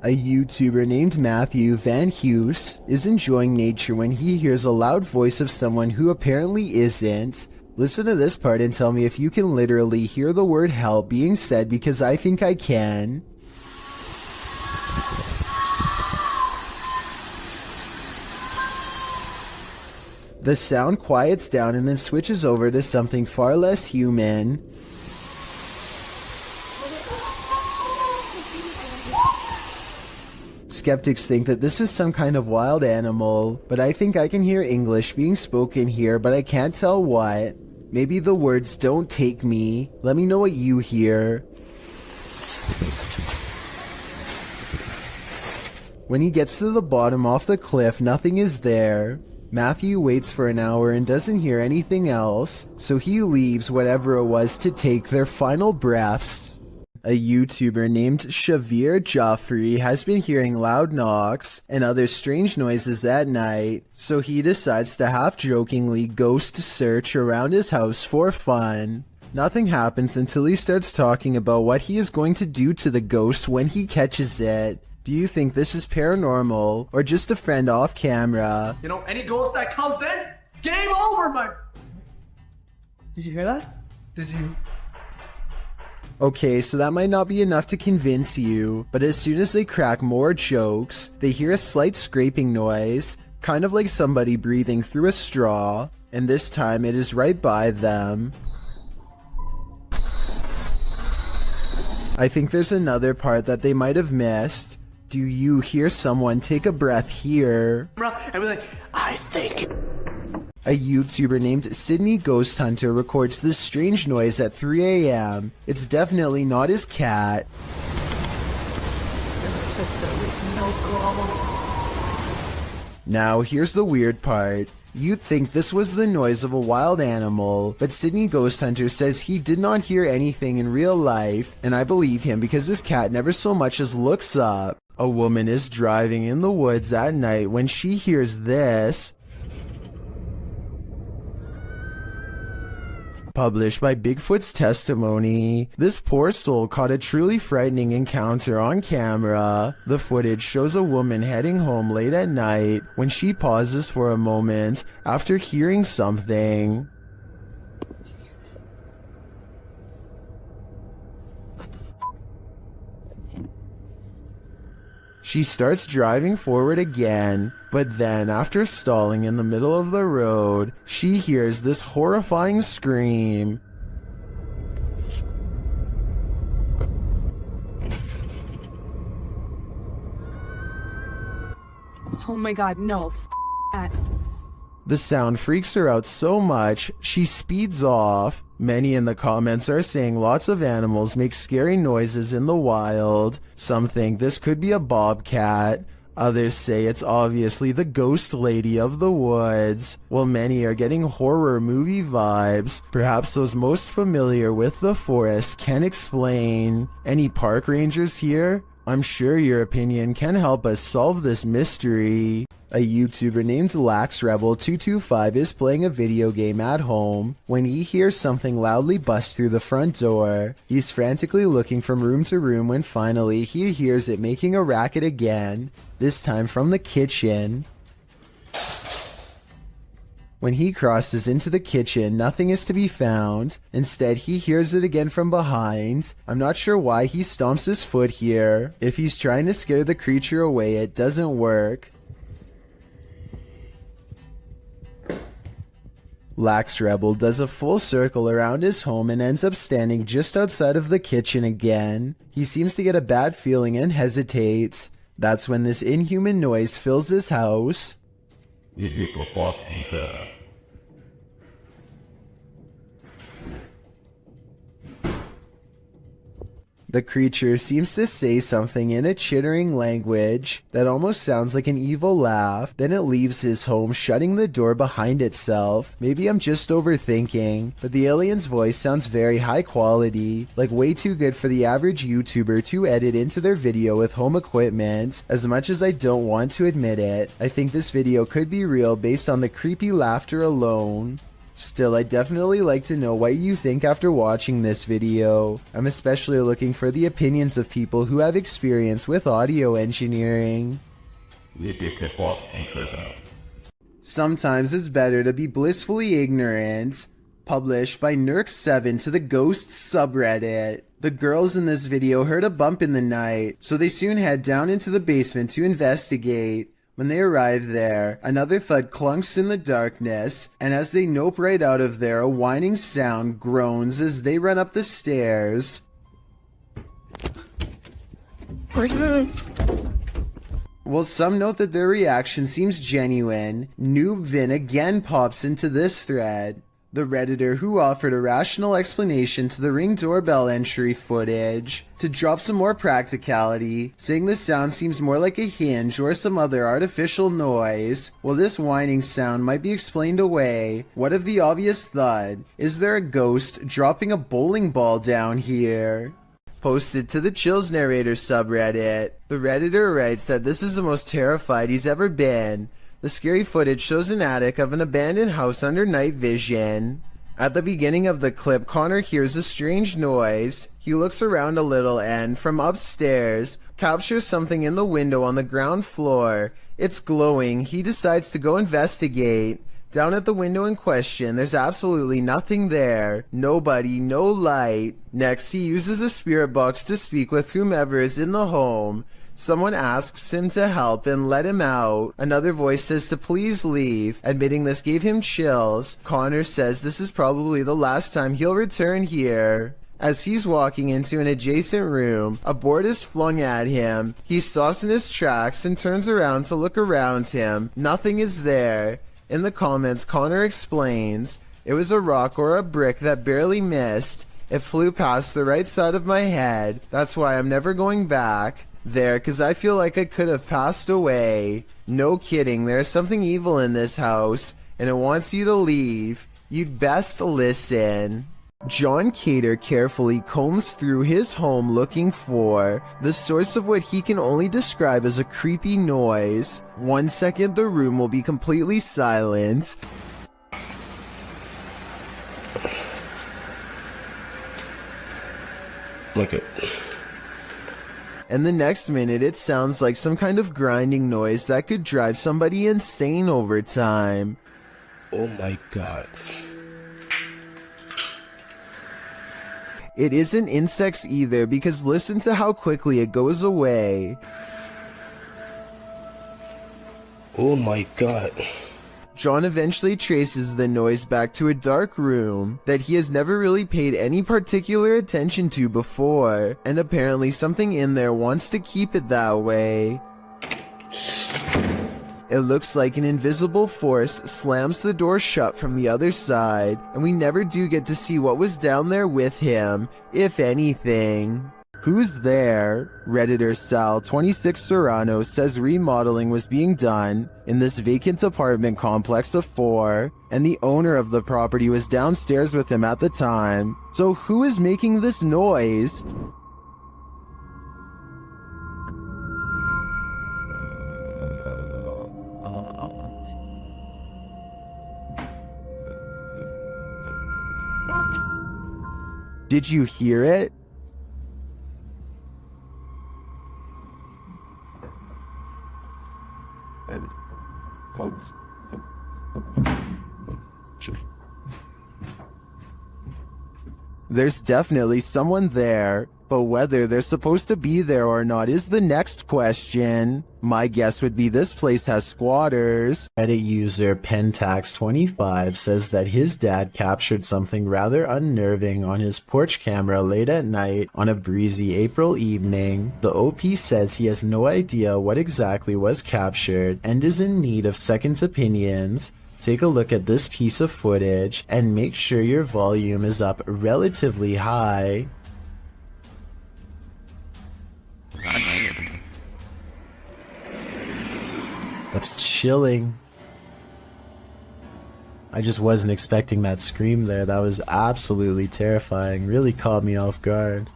A YouTuber named Matthew Van Hughes is enjoying nature when he hears a loud voice of someone who apparently isn't. Listen to this part and tell me if you can literally hear the word help being said, because I think I can. The sound quiets down and then switches over to something far less human. Skeptics think that this is some kind of wild animal, but I think I can hear English being spoken here, but I can't tell what. Maybe the words "don't take me." Let me know what you hear. When he gets to the bottom off the cliff, nothing is there. Matthew waits for an hour and doesn't hear anything else, so he leaves whatever it was to take their final breaths. A YouTuber named Shavir Joffrey has been hearing loud knocks and other strange noises at night, so he decides to half-jokingly ghost search around his house for fun. Nothing happens until he starts talking about what he is going to do to the ghost when he catches it. Do you think this is paranormal or just a friend off camera? You know, any ghost that comes in, game over, my... Did you hear that? Did you... Okay, so that might not be enough to convince you, but as soon as they crack more jokes, they hear a slight scraping noise, kind of like somebody breathing through a straw, and this time it is right by them. I think there's another part that they might have missed. Do you hear someone take a breath here? And we're like, I think... A YouTuber named Sydney Ghost Hunter records this strange noise at 3 a.m. It's definitely not his cat. Now here's the weird part. You'd think this was the noise of a wild animal, but Sydney Ghost Hunter says he did not hear anything in real life, and I believe him because his cat never so much as looks up. A woman is driving in the woods at night when she hears this. Published by Bigfoot's testimony. This poor soul caught a truly frightening encounter on camera. The footage shows a woman heading home late at night when she pauses for a moment after hearing something. She starts driving forward again, but then after stalling in the middle of the road, she hears this horrifying scream. Oh my god, no. That. The sound freaks her out so much, she speeds off. Many in the comments are saying lots of animals make scary noises in the wild. Some think this could be a bobcat. Others say it's obviously the ghost lady of the woods, while many are getting horror movie vibes. Perhaps those most familiar with the forest can explain. Any park rangers here? I'm sure your opinion can help us solve this mystery. A YouTuber named LaxRebel225 is playing a video game at home when he hears something loudly bust through the front door. He's frantically looking from room to room when finally he hears it making a racket again, this time from the kitchen. When he crosses into the kitchen, nothing is to be found. Instead, he hears it again from behind. I'm not sure why he stomps his foot here. If he's trying to scare the creature away, it doesn't work. LaxRebel does a full circle around his home and ends up standing just outside of the kitchen again. He seems to get a bad feeling and hesitates. That's when this inhuman noise fills his house. The creature seems to say something in a chittering language that almost sounds like an evil laugh. Then it leaves his home, shutting the door behind itself. Maybe I'm just overthinking, but the alien's voice sounds very high quality, like way too good for the average YouTuber to edit into their video with home equipment. As much as I don't want to admit it, I think this video could be real based on the creepy laughter alone. Still, I'd definitely like to know what you think after watching this video. I'm especially looking for the opinions of people who have experience with audio engineering. Sometimes it's better to be blissfully ignorant. Published by Nerk7 to the Ghosts subreddit. The girls in this video heard a bump in the night, so they soon head down into the basement to investigate. When they arrive there, another thud clunks in the darkness, and as they nope right out of there, a whining sound groans as they run up the stairs. While some note that their reaction seems genuine, Noob Vin again pops into this thread. The Redditor who offered a rational explanation to the Ring doorbell entry footage to drop some more practicality, saying the sound seems more like a hinge or some other artificial noise. While this whining sound might be explained away, what of the obvious thud? Is there a ghost dropping a bowling ball down here? Posted to the Chills Narrator subreddit, the Redditor writes that this is the most terrified he's ever been. The scary footage shows an attic of an abandoned house under night vision. At the beginning of the clip, Connor hears a strange noise. He looks around a little and, from upstairs, captures something in the window on the ground floor. It's glowing. He decides to go investigate. Down at the window in question, there's absolutely nothing there. Nobody, no light. Next, he uses a spirit box to speak with whomever is in the home. Someone asks him to help and let him out. Another voice says to please leave. Admitting this gave him chills. Connor says this is probably the last time he'll return here. As he's walking into an adjacent room, a board is flung at him. He stops in his tracks and turns around to look around him. Nothing is there. In the comments, Connor explains, "It was a rock or a brick that barely missed. It flew past the right side of my head. That's why I'm never going back there, cause I feel like I could have passed away. No kidding, there's something evil in this house, and it wants you to leave. You'd best listen." John Cater carefully combs through his home looking for the source of what he can only describe as a creepy noise. 1 second the room will be completely silent. Look at. And the next minute it sounds like some kind of grinding noise that could drive somebody insane over time. Oh my god. It isn't insects either, because listen to how quickly it goes away. Oh my god. John eventually traces the noise back to a dark room that he has never really paid any particular attention to before, and apparently something in there wants to keep it that way. It looks like an invisible force slams the door shut from the other side, and we never do get to see what was down there with him, if anything. Who's there? Redditor Sal26 Serrano says remodeling was being done in this vacant apartment complex of 4, and the owner of the property was downstairs with him at the time. So who is making this noise? Did you hear it? There's definitely someone there, but whether they're supposed to be there or not is the next question. My guess would be this place has squatters. Reddit user Pentax25 says that his dad captured something rather unnerving on his porch camera late at night on a breezy April evening. The OP says he has no idea what exactly was captured and is in need of second opinions. Take a look at this piece of footage and make sure your volume is up relatively high. That's chilling. I just wasn't expecting that scream there. That was absolutely terrifying. Really caught me off guard.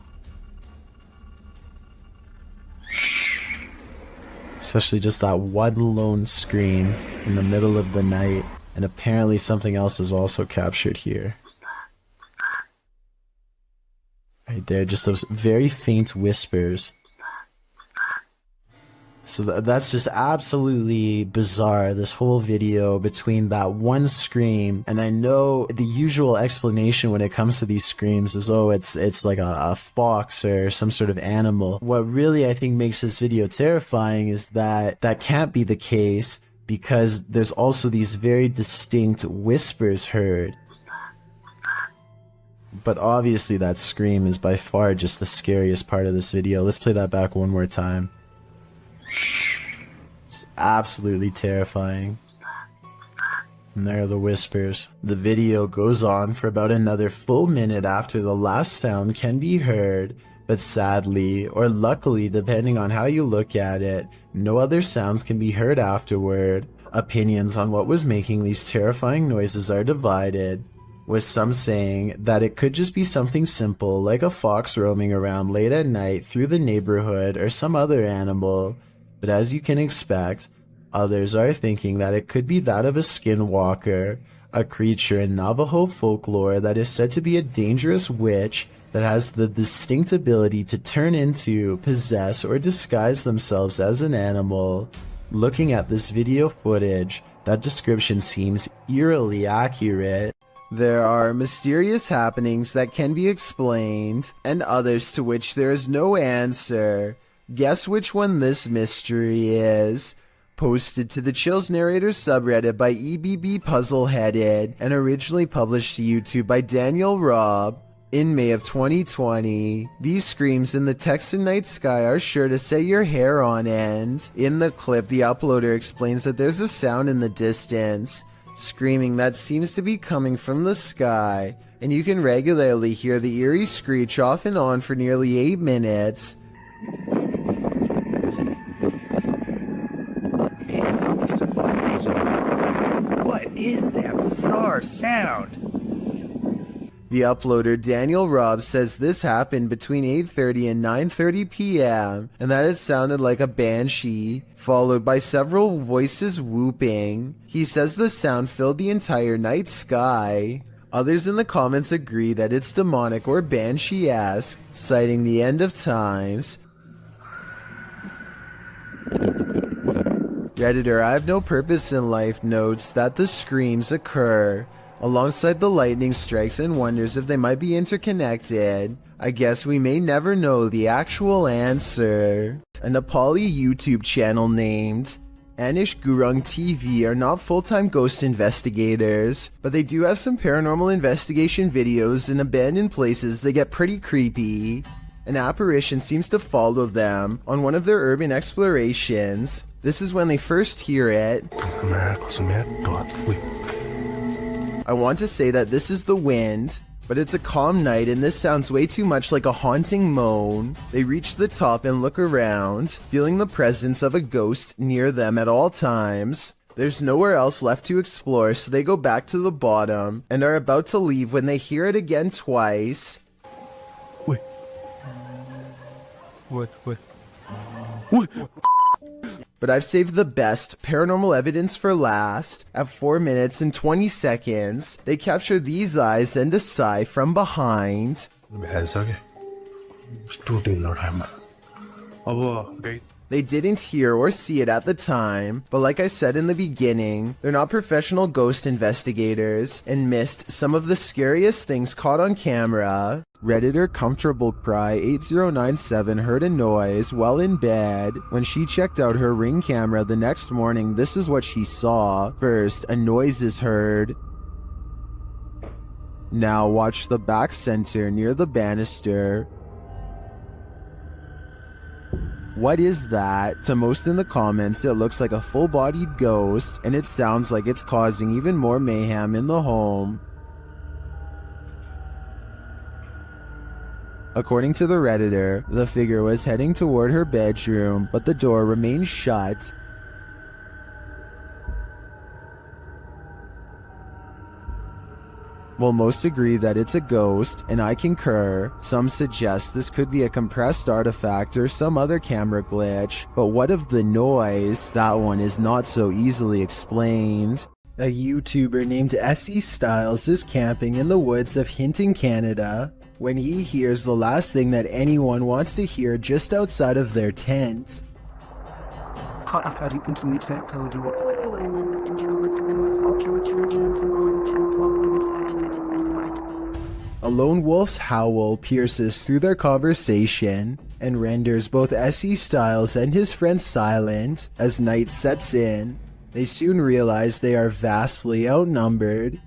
Especially just that one lone scream in the middle of the night. And apparently something else is also captured here. Right there, just those very faint whispers. So that's just absolutely bizarre, this whole video between that one scream. And I know the usual explanation when it comes to these screams is, oh, it's like a fox or some sort of animal. What really I think makes this video terrifying is that that can't be the case, because there's also these very distinct whispers heard. But obviously that scream is by far just the scariest part of this video. Let's play that back one more time. It's absolutely terrifying. And there are the whispers. The video goes on for about another full minute after the last sound can be heard, but sadly, or luckily depending on how you look at it, no other sounds can be heard afterward. Opinions on what was making these terrifying noises are divided, with some saying that it could just be something simple like a fox roaming around late at night through the neighborhood or some other animal. But as you can expect, others are thinking that it could be that of a skinwalker, a creature in Navajo folklore that is said to be a dangerous witch that has the distinct ability to turn into, possess, or disguise themselves as an animal. Looking at this video footage, that description seems eerily accurate. There are mysterious happenings that can be explained, and others to which there is no answer. Guess which one this mystery is? Posted to the Chills Narrator subreddit by EBB Puzzleheaded, and originally published to YouTube by Daniel Robb in May of 2020. These screams in the Texan night sky are sure to set your hair on end. In the clip, the uploader explains that there's a sound in the distance, screaming that seems to be coming from the sky, and you can regularly hear the eerie screech off and on for nearly 8 minutes. What is that bizarre sound? The uploader Daniel Robb says this happened between 8:30 and 9:30 p.m. and that it sounded like a banshee, followed by several voices whooping. He says the sound filled the entire night sky. Others in the comments agree that it's demonic or banshee-esque, citing the end of times. Redditor I Have No Purpose in Life notes that the screams occur alongside the lightning strikes and wonders if they might be interconnected. I guess we may never know the actual answer. A Nepali YouTube channel named Anish Gurung TV are not full-time ghost investigators, but they do have some paranormal investigation videos in abandoned places that get pretty creepy. An apparition seems to follow them on one of their urban explorations. This is when they first hear it. I want to say that this is the wind, but it's a calm night and this sounds way too much like a haunting moan. They reach the top and look around, feeling the presence of a ghost near them at all times. There's nowhere else left to explore, so they go back to the bottom and are about to leave when they hear it again twice. Wait. What? But I've saved the best paranormal evidence for last. At 4 minutes and 20 seconds, they capture these eyes and a sigh from behind. They didn't hear or see it at the time, but like I said in the beginning, they're not professional ghost investigators and missed some of the scariest things caught on camera. Redditor Comfortable Cry 8097 heard a noise while in bed. When she checked out her Ring camera the next morning, this is what she saw. First, a noise is heard. Now watch the back center near the banister. What is that? To most in the comments, it looks like a full-bodied ghost, and it sounds like it's causing even more mayhem in the home. According to the Redditor, the figure was heading toward her bedroom, but the door remained shut. While most agree that it's a ghost, and I concur, some suggest this could be a compressed artifact or some other camera glitch. But what of the noise? That one is not so easily explained. A YouTuber named S.E. Styles is camping in the woods of Hinton, Canada, when he hears the last thing that anyone wants to hear just outside of their tent. A lone wolf's howl pierces through their conversation and renders both S.E. Styles and his friend silent as night sets in. They soon realize they are vastly outnumbered.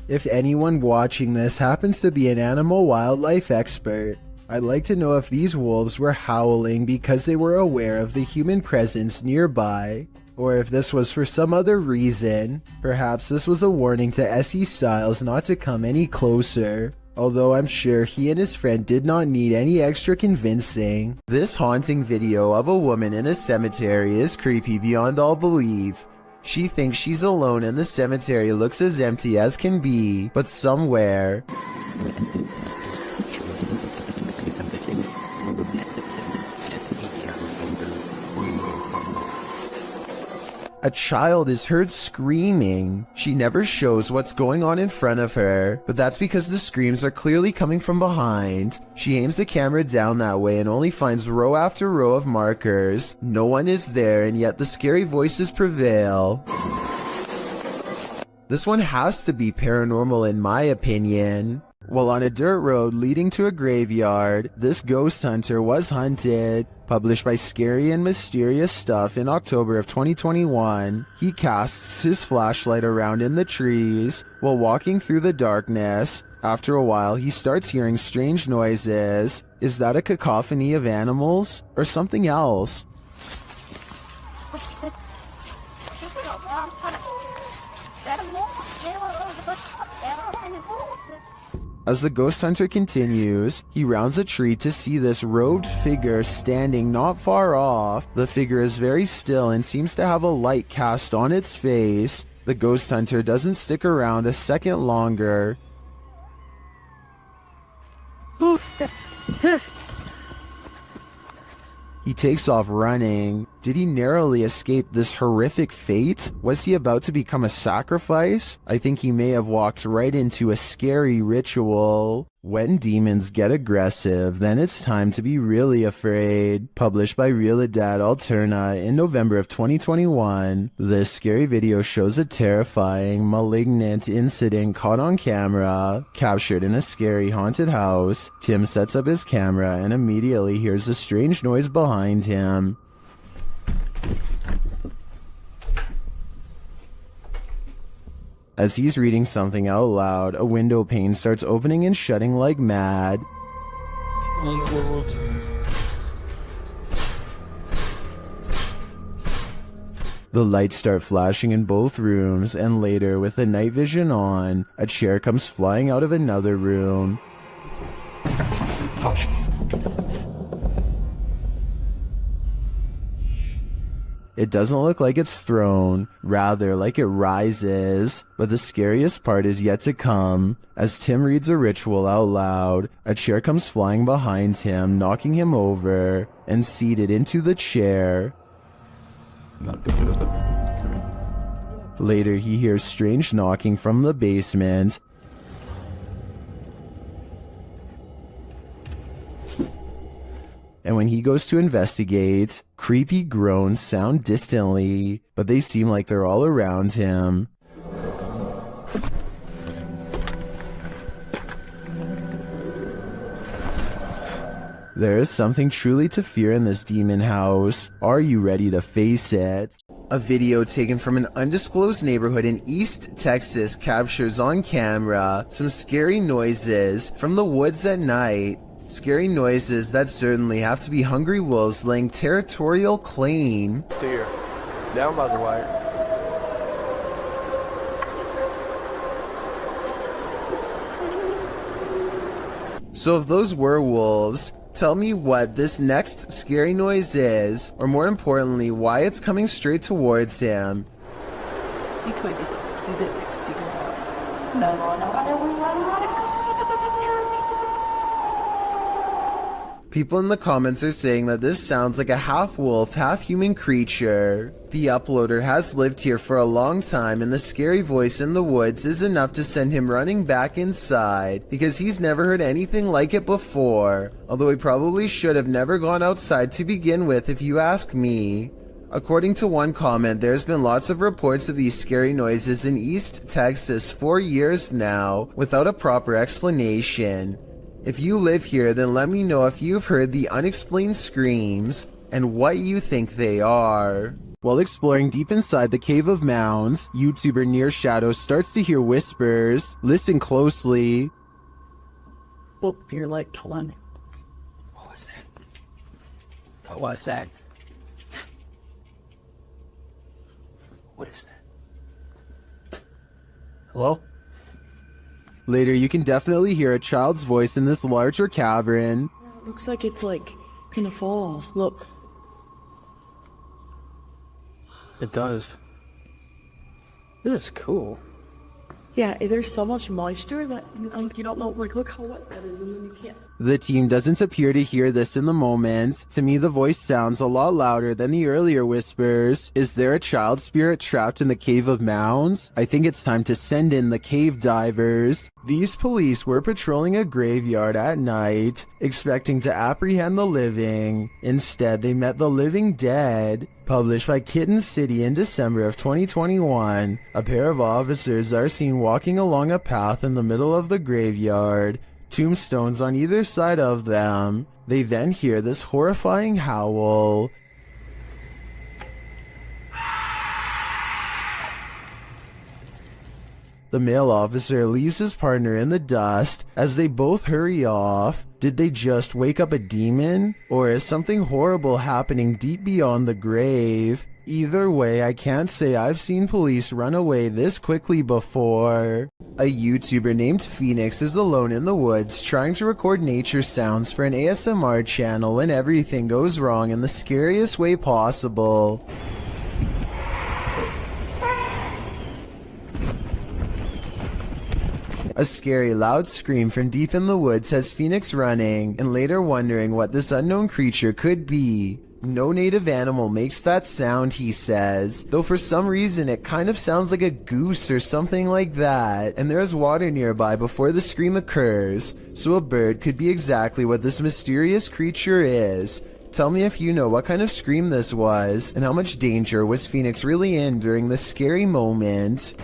If anyone watching this happens to be an animal wildlife expert, I'd like to know if these wolves were howling because they were aware of the human presence nearby, or if this was for some other reason. Perhaps this was a warning to S.E. Styles not to come any closer, although I'm sure he and his friend did not need any extra convincing. This haunting video of a woman in a cemetery is creepy beyond all belief. She thinks she's alone and the cemetery looks as empty as can be, but somewhere a child is heard screaming. She never shows what's going on in front of her, but that's because the screams are clearly coming from behind. She aims the camera down that way and only finds row after row of markers. No one is there, and yet the scary voices prevail. This one has to be paranormal in my opinion. While on a dirt road leading to a graveyard, this ghost hunter was hunted. Published by Scary and Mysterious Stuff in October of 2021, he casts his flashlight around in the trees while walking through the darkness. After a while, he starts hearing strange noises. Is that a cacophony of animals or something else? As the ghost hunter continues, he rounds a tree to see this robed figure standing not far off. The figure is very still and seems to have a light cast on its face. The ghost hunter doesn't stick around a second longer. He takes off running. Did he narrowly escape this horrific fate? Was he about to become a sacrifice? I think he may have walked right into a scary ritual. When demons get aggressive, then it's time to be really afraid. Published by Realidad Alterna in November of 2021, this scary video shows a terrifying, malignant incident caught on camera, captured in a scary haunted house. Tim sets up his camera and immediately hears a strange noise behind him. As he's reading something out loud, a window pane starts opening and shutting like mad. The lights start flashing in both rooms, and later, with the night vision on, a chair comes flying out of another room. It doesn't look like it's thrown, rather like it rises. But the scariest part is yet to come. As Tim reads a ritual out loud, a chair comes flying behind him, knocking him over, and seated into the chair. Later, he hears strange knocking from the basement. And when he goes to investigate, creepy groans sound distantly, but they seem like they're all around him. There is something truly to fear in this demon house. Are you ready to face it? A video taken from an undisclosed neighborhood in East Texas captures on camera some scary noises from the woods at night. Scary noises that certainly have to be hungry wolves laying territorial claim. Here, down by the wire. So if those were wolves, tell me what this next scary noise is, or more importantly, why it's coming straight towards him. People in the comments are saying that this sounds like a half-wolf, half-human creature. The uploader has lived here for a long time, and the scary voice in the woods is enough to send him running back inside, because he's never heard anything like it before, although he probably should have never gone outside to begin with if you ask me. According to one comment, there's been lots of reports of these scary noises in East Texas for years now, without a proper explanation. If you live here, then let me know if you've heard the unexplained screams and what you think they are. While exploring deep inside the Cave of Mounds, YouTuber Near Shadow starts to hear whispers. Listen closely. Oh, you're like, hold on. What was that? What was that? What is that? Hello? Later, you can definitely hear a child's voice in this larger cavern. It looks like it's like gonna fall. Look. It does. It is cool. Yeah, there's so much moisture that you don't know. Like, look how wet that is, and then you can't. The team doesn't appear to hear this in the moment. To me, the voice sounds a lot louder than the earlier whispers. Is there a child spirit trapped in the Cave of Mounds? I think it's time to send in the cave divers. These police were patrolling a graveyard at night, expecting to apprehend the living. Instead, they met the living dead. Published by Kitten City in December of 2021, a pair of officers are seen walking along a path in the middle of the graveyard, tombstones on either side of them. They then hear this horrifying howl. The male officer leaves his partner in the dust as they both hurry off. Did they just wake up a demon? Or is something horrible happening deep beyond the grave? Either way, I can't say I've seen police run away this quickly before. A YouTuber named Phoenix is alone in the woods trying to record nature sounds for an ASMR channel when everything goes wrong in the scariest way possible. A scary loud scream from deep in the woods has Phoenix running, and later wondering what this unknown creature could be. No native animal makes that sound, he says, though for some reason it kind of sounds like a goose or something like that, and there is water nearby before the scream occurs, so a bird could be exactly what this mysterious creature is. Tell me if you know what kind of scream this was, and how much danger was Phoenix really in during this scary moment.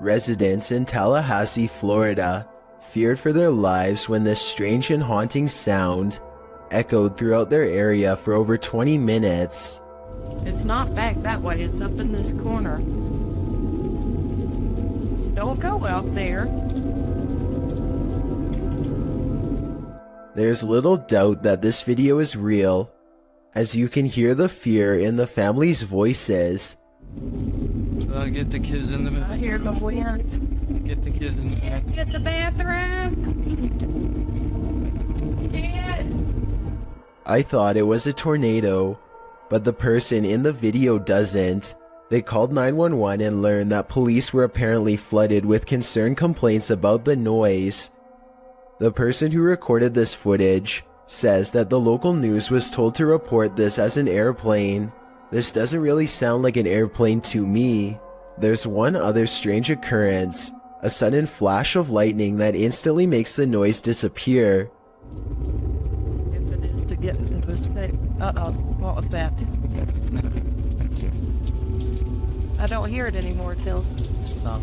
Residents in Tallahassee, Florida, feared for their lives when this strange and haunting sound echoed throughout their area for over 20 minutes. It's not back that way, it's up in this corner. Don't go out there. There's little doubt that this video is real, as you can hear the fear in the family's voices. Get the kids in the bathroom. I hear the wind. Get the kids in the bathroom. Get the bathroom. Get. I thought it was a tornado, but the person in the video doesn't. They called 911 and learned that police were apparently flooded with concerned complaints about the noise. The person who recorded this footage says that the local news was told to report this as an airplane. This doesn't really sound like an airplane to me. There's one other strange occurrence, a sudden flash of lightning that instantly makes the noise disappear. If it is to get into the state. Uh-oh, what was that? I don't hear it anymore, Till. Stop.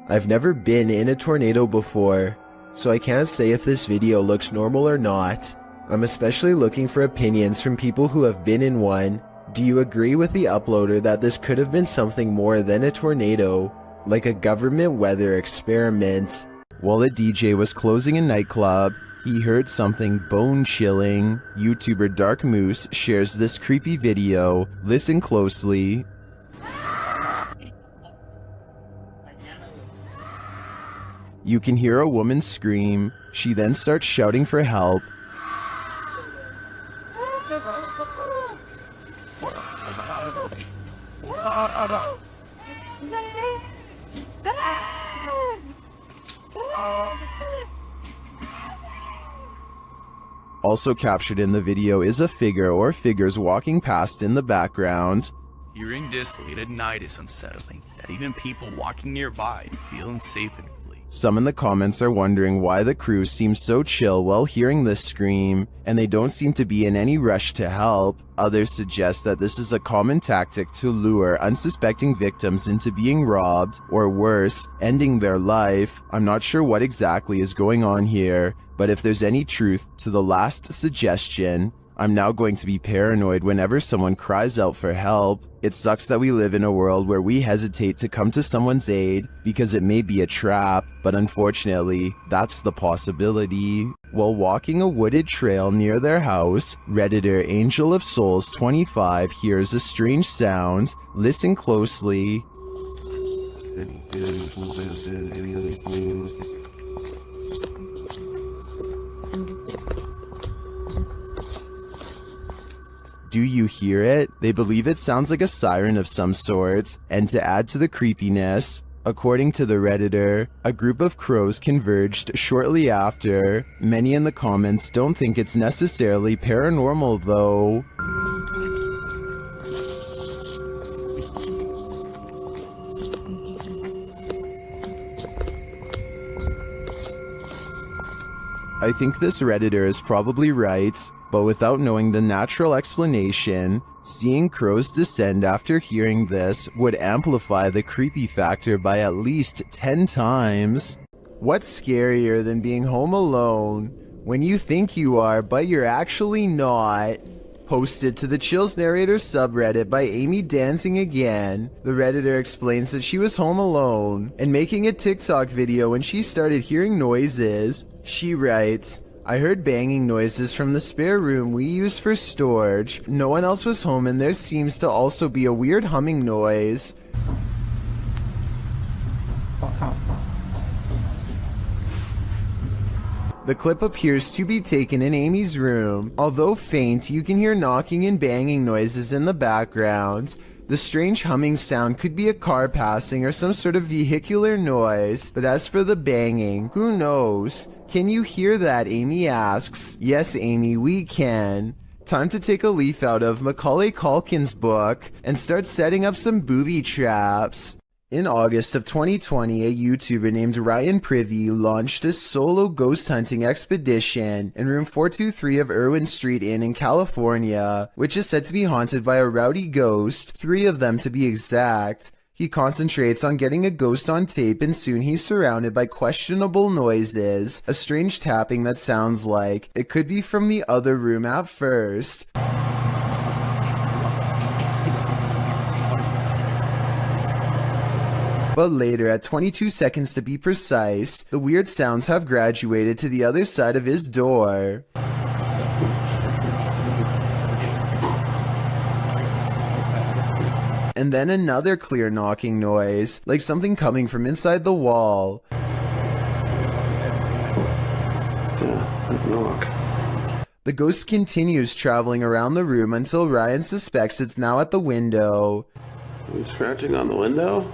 I've never been in a tornado before, so I can't say if this video looks normal or not. I'm especially looking for opinions from people who have been in one. Do you agree with the uploader that this could have been something more than a tornado, like a government weather experiment? While a DJ was closing a nightclub, he heard something bone-chilling. YouTuber Dark Moose shares this creepy video. Listen closely. You can hear a woman scream. She then starts shouting for help. Also captured in the video is a figure or figures walking past in the background. Hearing this late at night is unsettling, that even people walking nearby feel unsafe and flee. Some in the comments are wondering why the crew seems so chill while hearing this scream, and they don't seem to be in any rush to help. Others suggest that this is a common tactic to lure unsuspecting victims into being robbed, or worse, ending their life. I'm not sure what exactly is going on here, but if there's any truth to the last suggestion, I'm now going to be paranoid whenever someone cries out for help. It sucks that we live in a world where we hesitate to come to someone's aid because it may be a trap, but unfortunately, that's the possibility. While walking a wooded trail near their house, Redditor Angel of Souls 25 hears a strange sound. Listen closely. Do you hear it? They believe it sounds like a siren of some sort, and to add to the creepiness, according to the Redditor, a group of crows converged shortly after. Many in the comments don't think it's necessarily paranormal though. I think this Redditor is probably right, but without knowing the natural explanation, seeing crows descend after hearing this would amplify the creepy factor by at least 10 times. What's scarier than being home alone when you think you are but you're actually not? Posted to the Chills Narrator subreddit by Amy Dancing Again, the Redditor explains that she was home alone and making a TikTok video when she started hearing noises. She writes, "I heard banging noises from the spare room we use for storage. No one else was home and there seems to also be a weird humming noise. The clip appears to be taken in Amy's room. Although faint, you can hear knocking and banging noises in the background. The strange humming sound could be a car passing or some sort of vehicular noise, but as for the banging, who knows? Can you hear that?" Amy asks. Yes, Amy, we can. Time to take a leaf out of Macaulay Culkin's book and start setting up some booby traps. In August of 2020, a YouTuber named Ryan Privy launched a solo ghost hunting expedition in room 423 of Irwin Street Inn in California, which is said to be haunted by a rowdy ghost, 3 of them to be exact. He concentrates on getting a ghost on tape, and soon he's surrounded by questionable noises, a strange tapping that sounds like it could be from the other room at first. But later, at 22 seconds to be precise, the weird sounds have graduated to the other side of his door. And then another clear knocking noise, like something coming from inside the wall. The ghost continues traveling around the room until Ryan suspects it's now at the window. Are you scratching on the window?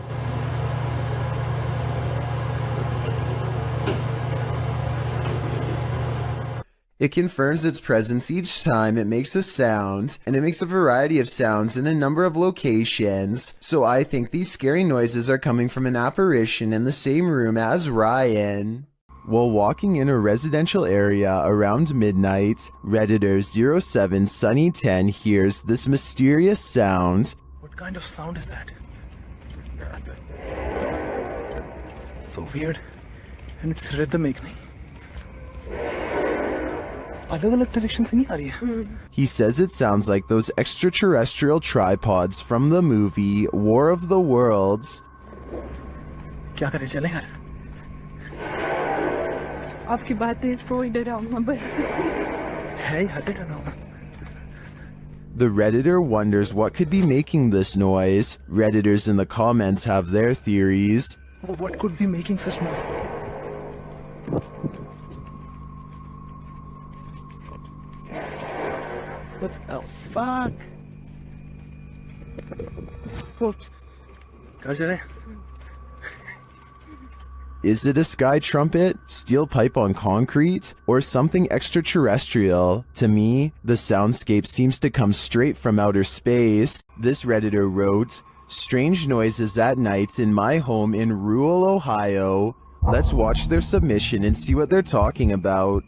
It confirms its presence each time it makes a sound, and it makes a variety of sounds in a number of locations, so I think these scary noises are coming from an apparition in the same room as Ryan. While walking in a residential area around midnight, Redditor 07 Sunny 10 hears this mysterious sound. What kind of sound is that? So weird. And it's rhythmic. He says it sounds like those extraterrestrial tripods from the movie War of the Worlds. The Redditor wonders what could be making this noise. Redditors in the comments have their theories. What could be making such noise? What the fuck? Is it a sky trumpet, steel pipe on concrete, or something extraterrestrial? To me, the soundscape seems to come straight from outer space. This Redditor wrote, "Strange noises at night in my home in rural Ohio." Let's watch their submission and see what they're talking about.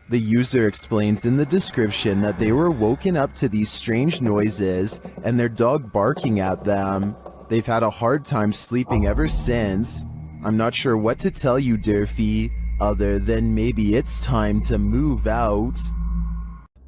The user explains in the description that they were woken up to these strange noises and their dog barking at them. They've had a hard time sleeping ever since. I'm not sure what to tell you, Durfee, other than maybe it's time to move out.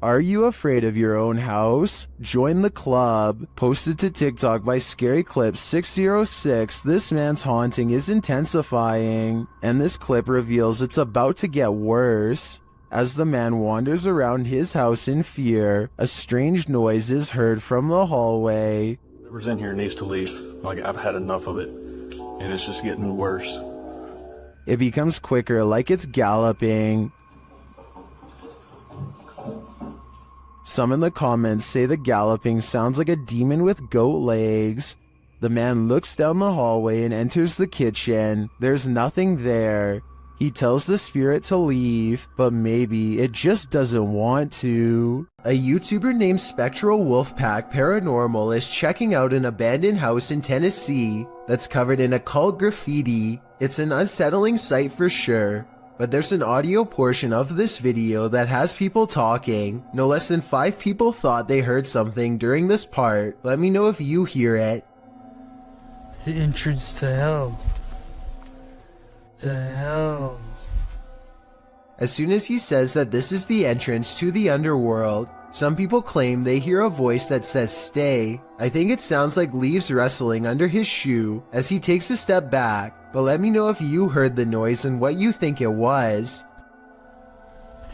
Are you afraid of your own house? Join the club. Posted to TikTok by Scary Clip 606, this man's haunting is intensifying, and this clip reveals it's about to get worse. As the man wanders around his house in fear, a strange noise is heard from the hallway. Whoever's in here needs to leave. Like, I've had enough of it, and it's just getting worse. It becomes quicker, like it's galloping. Some in the comments say the galloping sounds like a demon with goat legs. The man looks down the hallway and enters the kitchen. There's nothing there. He tells the spirit to leave, but maybe it just doesn't want to. A YouTuber named Spectral Wolfpack Paranormal is checking out an abandoned house in Tennessee that's covered in occult graffiti. It's an unsettling sight for sure. But there's an audio portion of this video that has people talking. No less than 5 people thought they heard something during this part. Let me know if you hear it. The entrance to hell. The hell. As soon as he says that this is the entrance to the underworld, some people claim they hear a voice that says stay. I think it sounds like leaves rustling under his shoe as he takes a step back. But let me know if you heard the noise and what you think it was.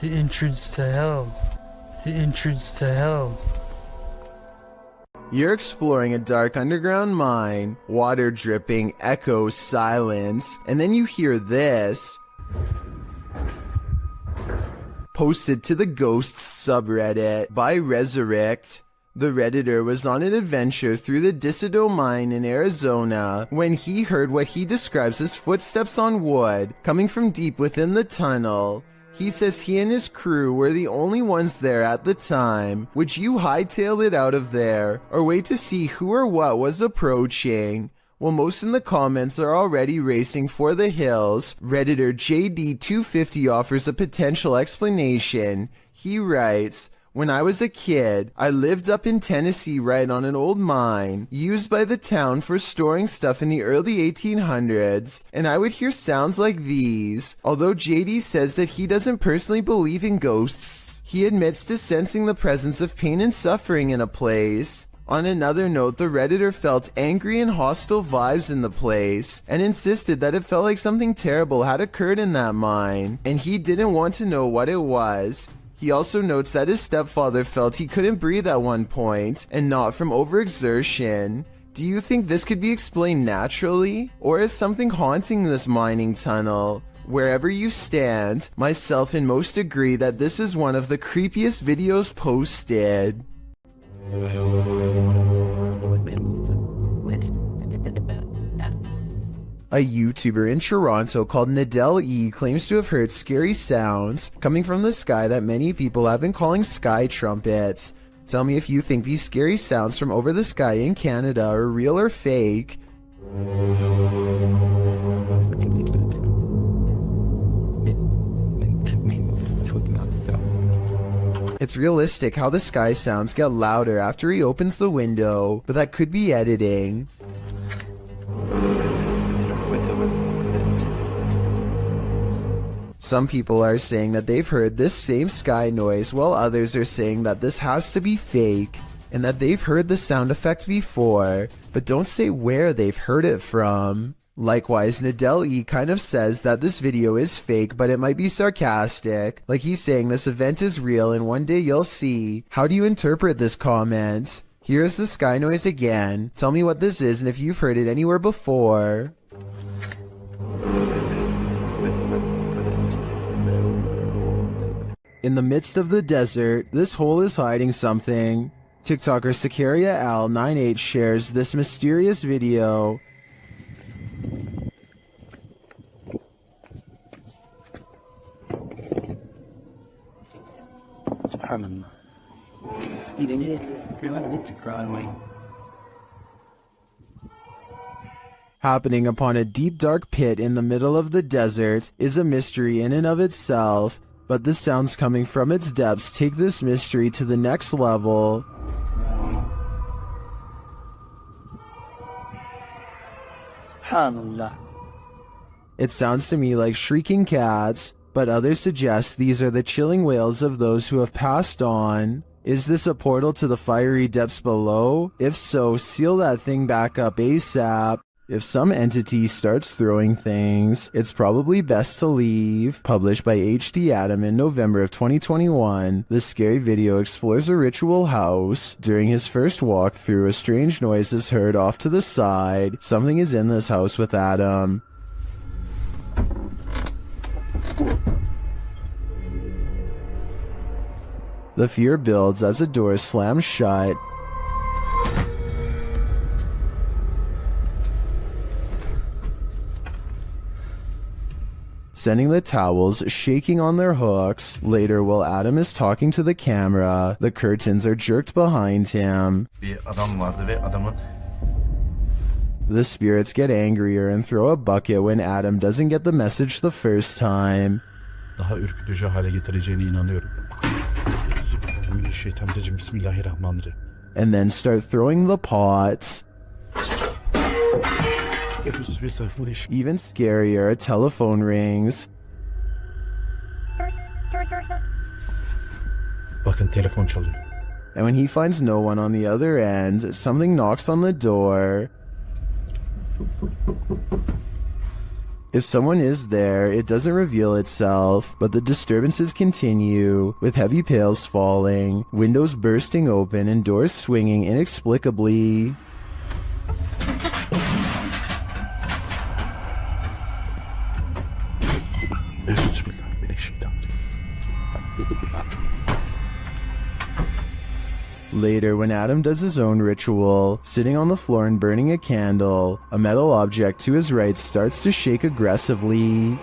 The entrance to hell. The entrance to hell. You're exploring a dark underground mine, water dripping, echo, silence, and then you hear this. Posted to the Ghosts subreddit by Resurrect. The Redditor was on an adventure through the Disco mine in Arizona when he heard what he describes as footsteps on wood coming from deep within the tunnel. He says he and his crew were the only ones there at the time. Would you hightail it out of there or wait to see who or what was approaching? Well, most in the comments are already racing for the hills. Redditor JD250 offers a potential explanation. He writes, "When I was a kid, I lived up in Tennessee right on an old mine used by the town for storing stuff in the early 1800s, and I would hear sounds like these. Although JD says that he doesn't personally believe in ghosts, he admits to sensing the presence of pain and suffering in a place." On another note, the Redditor felt angry and hostile vibes in the place and insisted that it felt like something terrible had occurred in that mine, and he didn't want to know what it was. He also notes that his stepfather felt he couldn't breathe at one point, and not from overexertion. Do you think this could be explained naturally, or is something haunting this mining tunnel? Wherever you stand, myself and most agree that this is one of the creepiest videos posted. A YouTuber in Toronto called Nadell E claims to have heard scary sounds coming from the sky that many people have been calling sky trumpets. Tell me if you think these scary sounds from over the sky in Canada are real or fake. It's realistic how the sky sounds get louder after he opens the window, but that could be editing. Some people are saying that they've heard this same sky noise, while others are saying that this has to be fake and that they've heard the sound effect before, but don't say where they've heard it from. Likewise, Nadell E kind of says that this video is fake, but it might be sarcastic, like he's saying this event is real and one day you'll see. How do you interpret this comment? Here's the sky noise again. Tell me what this is and if you've heard it anywhere before. In the midst of the desert, this hole is hiding something. TikToker Sicaria Al 98 shares this mysterious video. Subhanallah. You didn't hear it. You're like to cry, mate. Happening upon a deep dark pit in the middle of the desert is a mystery in and of itself, but the sounds coming from its depths take this mystery to the next level. Subhanallah. It sounds to me like shrieking cats, but others suggest these are the chilling wails of those who have passed on. Is this a portal to the fiery depths below? If so, seal that thing back up ASAP. If some entity starts throwing things, it's probably best to leave. Published by HD Adam in November of 2021, this scary video explores a ritual house. During his first walkthrough, a strange noise is heard off to the side. Something is in this house with Adam. The fear builds as a door slams shut. Sending the towels shaking on their hooks. Later, while Adam is talking to the camera, the curtains are jerked behind him. Bir adam vardı ve adamın The spirits get angrier and throw a bucket when Adam doesn't get the message the first time. Daha ürkütücü hale getireceğine inanıyorum. Bismillahirrahmanirrahim. Bismillahirrahmanirrahim. And then start throwing the pots. Even scarier, a telephone rings. Bakın telefon çalıyor. And when he finds no one on the other end, something knocks on the door. If someone is there, it doesn't reveal itself, but the disturbances continue, with heavy pails falling, windows bursting open, and doors swinging inexplicably. Later, when Adam does his own ritual, sitting on the floor and burning a candle, a metal object to his right starts to shake aggressively.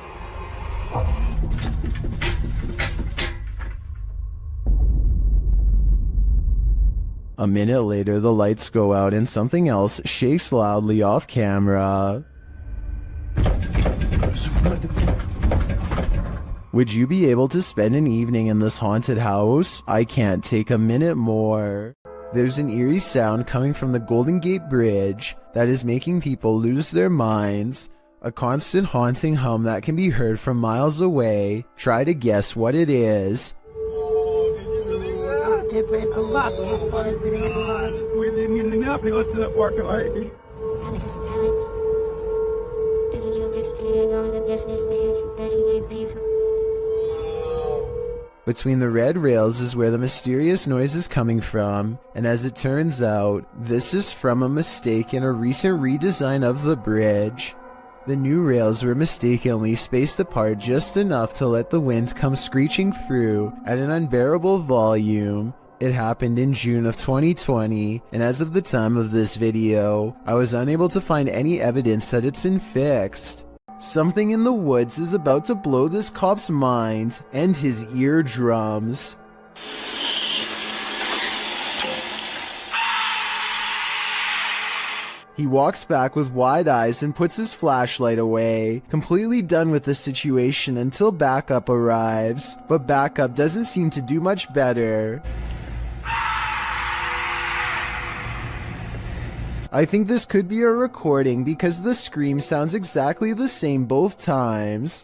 A minute later, the lights go out and something else shakes loudly off camera. Would you be able to spend an evening in this haunted house? I can't take a minute more. There's an eerie sound coming from the Golden Gate Bridge that is making people lose their minds. A constant haunting hum that can be heard from miles away. Try to guess what it is. Between the red rails is where the mysterious noise is coming from, and as it turns out, this is from a mistake in a recent redesign of the bridge. The new rails were mistakenly spaced apart just enough to let the wind come screeching through at an unbearable volume. It happened in June of 2020, and as of the time of this video, I was unable to find any evidence that it's been fixed. Something in the woods is about to blow this cop's mind and his eardrums. He walks back with wide eyes and puts his flashlight away, completely done with the situation until backup arrives, but backup doesn't seem to do much better. I think this could be a recording because the scream sounds exactly the same both times.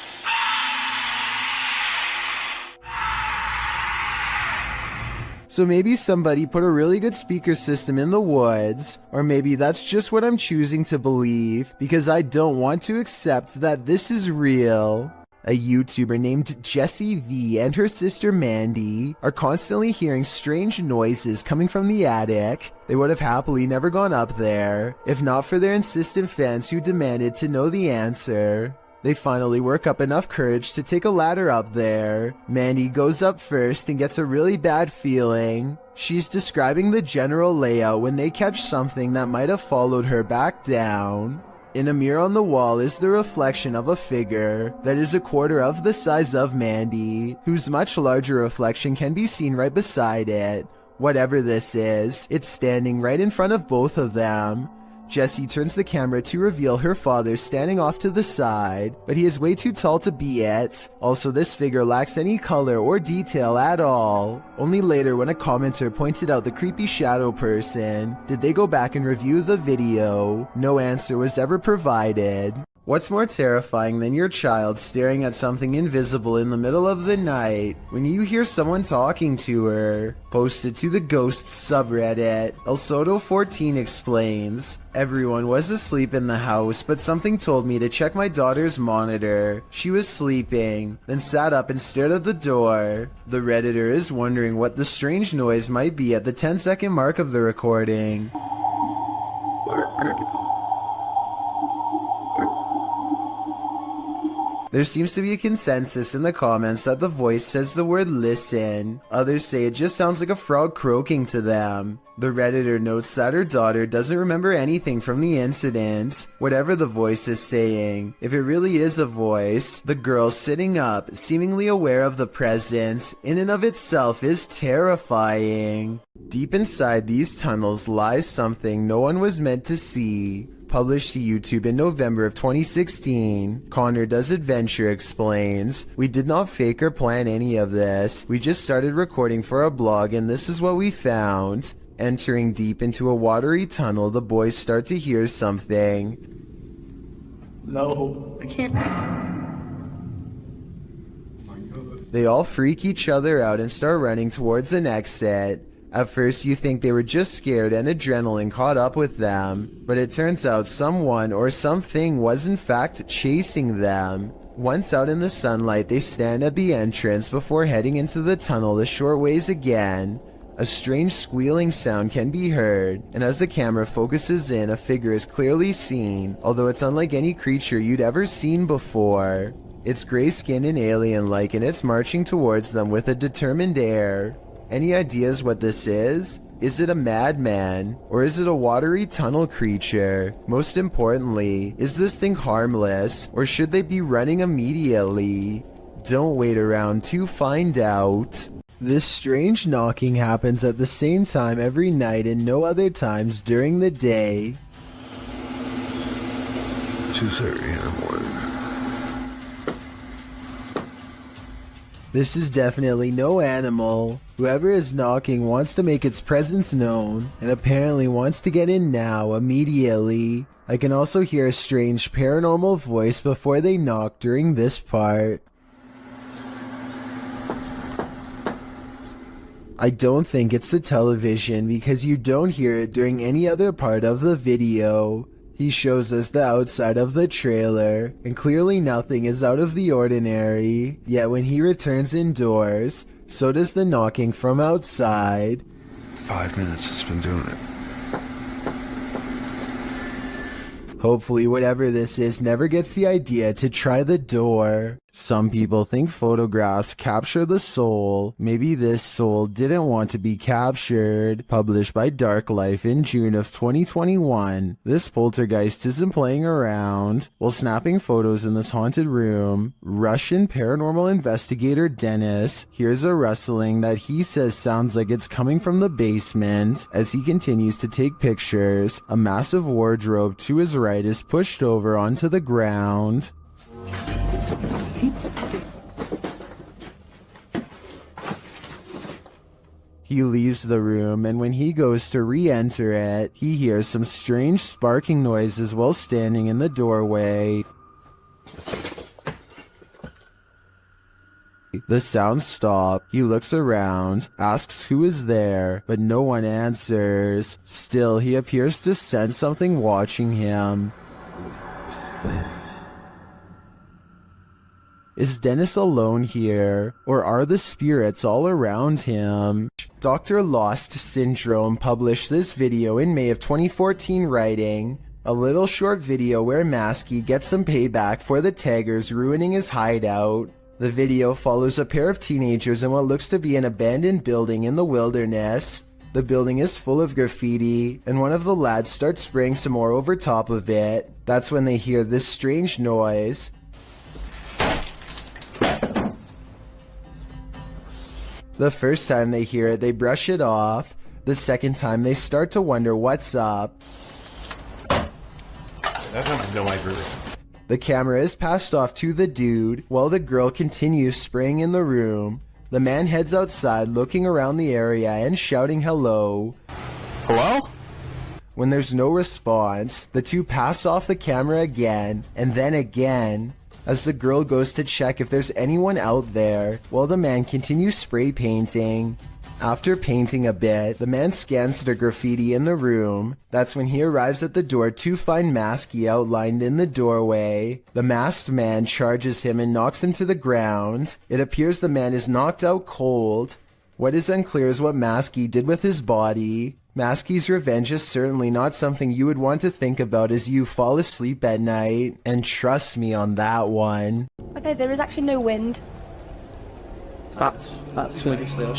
So maybe somebody put a really good speaker system in the woods, or maybe that's just what I'm choosing to believe because I don't want to accept that this is real. A YouTuber named Jessie V and her sister Mandy are constantly hearing strange noises coming from the attic. They would have happily never gone up there, if not for their insistent fans who demanded to know the answer. They finally work up enough courage to take a ladder up there. Mandy goes up first and gets a really bad feeling. She's describing the general layout when they catch something that might have followed her back down. In a mirror on the wall is the reflection of a figure that is a quarter of the size of Mandy, whose much larger reflection can be seen right beside it. Whatever this is, it's standing right in front of both of them. Jessie turns the camera to reveal her father standing off to the side, but he is way too tall to be it. Also, this figure lacks any color or detail at all. Only later, when a commenter pointed out the creepy shadow person, did they go back and review the video. No answer was ever provided. What's more terrifying than your child staring at something invisible in the middle of the night when you hear someone talking to her? Posted to the Ghosts subreddit, ElSoto14 explains, "Everyone was asleep in the house, but something told me to check my daughter's monitor. She was sleeping, then sat up and stared at the door." The Redditor is wondering what the strange noise might be at the 10-second mark of the recording. There seems to be a consensus in the comments that the voice says the word listen. Others say it just sounds like a frog croaking to them. The Redditor notes that her daughter doesn't remember anything from the incident, whatever the voice is saying. If it really is a voice, the girl sitting up, seemingly aware of the presence, in and of itself is terrifying. Deep inside these tunnels lies something no one was meant to see. Published to YouTube in November of 2016, Connor Does Adventure explains, "We did not fake or plan any of this. We just started recording for a blog and this is what we found." Entering deep into a watery tunnel, the boys start to hear something. No. I can't. They all freak each other out and start running towards an exit. At first you think they were just scared and adrenaline caught up with them, but it turns out someone or something was in fact chasing them. Once out in the sunlight, they stand at the entrance before heading into the tunnel a short ways again. A strange squealing sound can be heard, and as the camera focuses in, a figure is clearly seen, although it's unlike any creature you'd ever seen before. It's gray-skinned and alien-like, and it's marching towards them with a determined air. Any ideas what this is? Is it a madman? Or is it a watery tunnel creature? Most importantly, is this thing harmless? Or should they be running immediately? Don't wait around to find out. This strange knocking happens at the same time every night and no other times during the day. 2:30 in the morning. This is definitely no animal. Whoever is knocking wants to make its presence known, and apparently wants to get in now, immediately. I can also hear a strange paranormal voice before they knock during this part. I don't think it's the television because you don't hear it during any other part of the video. He shows us the outside of the trailer, and clearly nothing is out of the ordinary. Yet when he returns indoors, so does the knocking from outside. 5 minutes it's been doing it. Hopefully whatever this is never gets the idea to try the door. Some people think photographs capture the soul. Maybe this soul didn't want to be captured. Published by Dark Life in June of 2021. This poltergeist isn't playing around. While snapping photos in this haunted room, Russian paranormal investigator Dennis hears a rustling that he says sounds like it's coming from the basement. As he continues to take pictures, a massive wardrobe to his right is pushed over onto the ground. He leaves the room, and when he goes to re-enter it, he hears some strange sparking noises while standing in the doorway. The sounds stop. He looks around, asks who is there, but no one answers. Still, he appears to sense something watching him. Is Dennis alone here, or are the spirits all around him? Dr. Lost Syndrome published this video in May of 2014 writing, a little short video where Maskey gets some payback for the taggers ruining his hideout. The video follows a pair of teenagers in what looks to be an abandoned building in the wilderness. The building is full of graffiti, and one of the lads starts spraying some more over top of it. That's when they hear this strange noise. The first time they hear it, they brush it off. The second time, they start to wonder what's up. The camera is passed off to the dude, while the girl continues spraying in the room. The man heads outside, looking around the area and shouting hello. Hello? When there's no response, the two pass off the camera again, and then again, as the girl goes to check if there's anyone out there, while the man continues spray painting. After painting a bit, the man scans the graffiti in the room. That's when he arrives at the door to find Maskey outlined in the doorway. The masked man charges him and knocks him to the ground. It appears the man is knocked out cold. What is unclear is what Maskey did with his body. Maskey's revenge is certainly not something you would want to think about as you fall asleep at night. And trust me on that one. Okay, there is actually no wind. That's really slow.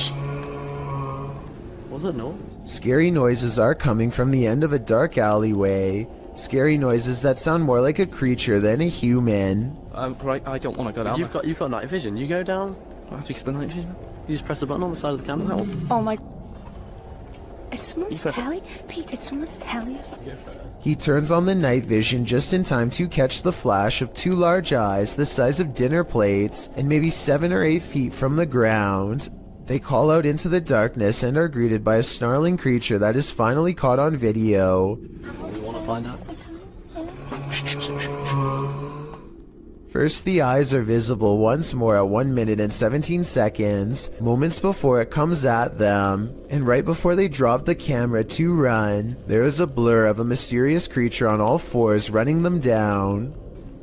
Was it no? Scary noises are coming from the end of a dark alleyway. Scary noises that sound more like a creature than a human. Right, I don't want to go down. You've got night vision. You go down. How do you get the night vision? You just press the button on the side of the camera. Oh my... It's someone's telly? Pete, it's someone's telly. He turns on the night vision just in time to catch the flash of two large eyes the size of dinner plates and maybe 7 or 8 feet from the ground. They call out into the darkness and are greeted by a snarling creature that is finally caught on video. You want to find out? First, the eyes are visible once more at 1 minute and 17 seconds, moments before it comes at them. And right before they drop the camera to run, there is a blur of a mysterious creature on all fours running them down.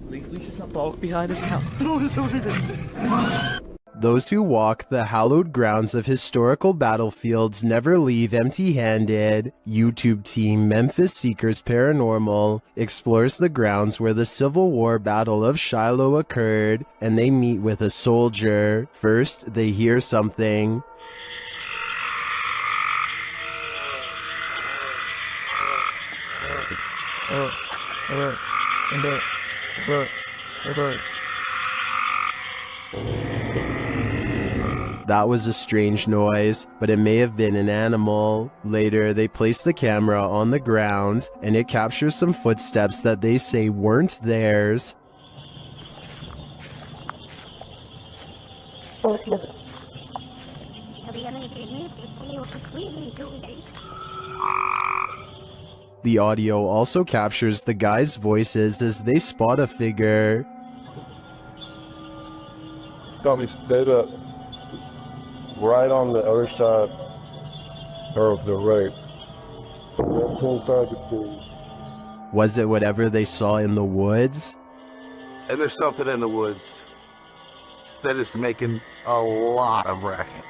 At least it's not dog behind us now. Throw this over there. Those who walk the hallowed grounds of historical battlefields never leave empty-handed. YouTube team Memphis Seekers Paranormal explores the grounds where the Civil War Battle of Shiloh occurred, and they meet with a soldier. First, they hear something. That was a strange noise, but it may have been an animal. Later, they place the camera on the ground, and it captures some footsteps that they say weren't theirs. The audio also captures the guys' voices as they spot a figure. Got me dead up. Right on the other side of the right. Was it whatever they saw in the woods? And there's something in the woods that is making a lot of racket.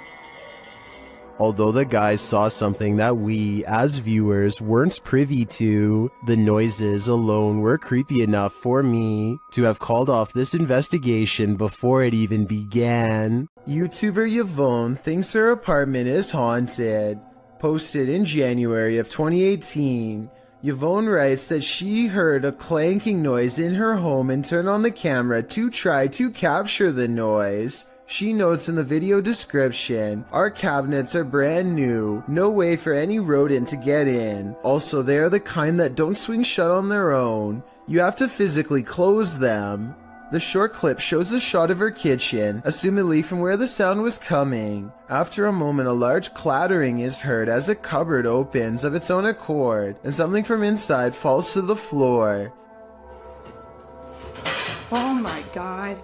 Although the guys saw something that we, as viewers, weren't privy to, the noises alone were creepy enough for me to have called off this investigation before it even began. YouTuber Yvonne thinks her apartment is haunted. Posted in January of 2018, Yvonne writes that she heard a clanking noise in her home and turned on the camera to try to capture the noise. She notes in the video description, "Our cabinets are brand new, no way for any rodent to get in. Also, they are the kind that don't swing shut on their own. You have to physically close them." The short clip shows a shot of her kitchen, assumedly from where the sound was coming. After a moment, a large clattering is heard as a cupboard opens of its own accord, and something from inside falls to the floor. Oh my god.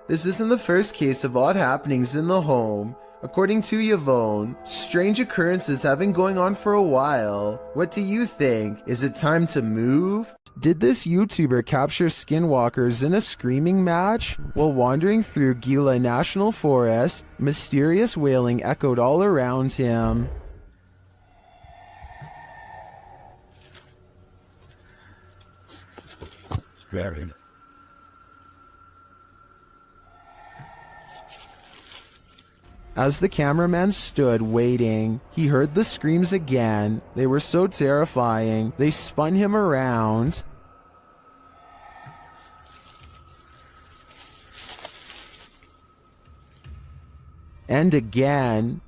This isn't the first case of odd happenings in the home. According to Yvonne, strange occurrences have been going on for a while. What do you think? Is it time to move? Did this YouTuber capture skinwalkers in a screaming match? While wandering through Gila National Forest, mysterious wailing echoed all around him. Very. As the cameraman stood waiting, he heard the screams again. They were so terrifying, they spun him around. And again.